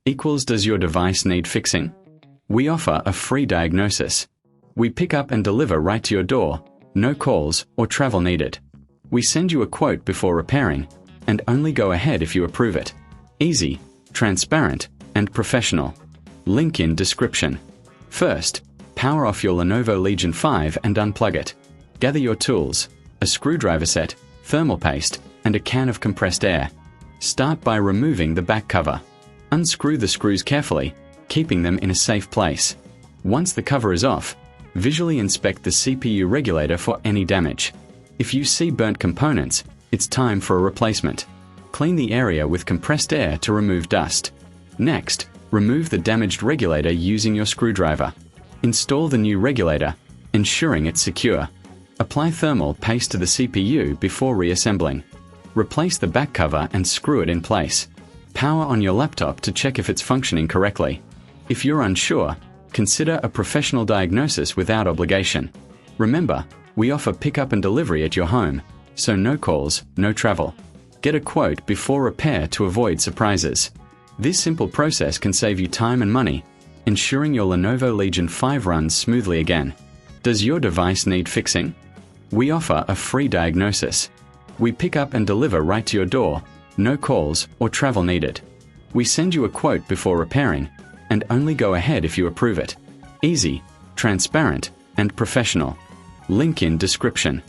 equals does your device need fixing? We offer a free diagnosis. We pick up and deliver right to your door, no calls or travel needed. We send you a quote before repairing, and only go ahead if you approve it. Easy, transparent, and professional. Link in description. First, power off your Lenovo Legion 5 and unplug it. Gather your tools, a screwdriver set, thermal paste, and a can of compressed air. Start by removing the back cover. Unscrew the screws carefully, keeping them in a safe place. Once the cover is off, visually inspect the CPU regulator for any damage. If you see burnt components, it's time for a replacement. Clean the area with compressed air to remove dust. Next, remove the damaged regulator using your screwdriver. Install the new regulator, ensuring it's secure. Apply thermal paste to the CPU before reassembling. Replace the back cover and screw it in place. Power on your laptop to check if it's functioning correctly. If you're unsure, consider a professional diagnosis without obligation. Remember, we offer pickup and delivery at your home, so no calls, no travel. Get a quote before repair to avoid surprises. This simple process can save you time and money, ensuring your Lenovo Legion 5 runs smoothly again. Does your device need fixing? We offer a free diagnosis. We pick up and deliver right to your door, no calls or travel needed. We send you a quote before repairing, and only go ahead if you approve it. Easy, transparent, and professional. Link in description.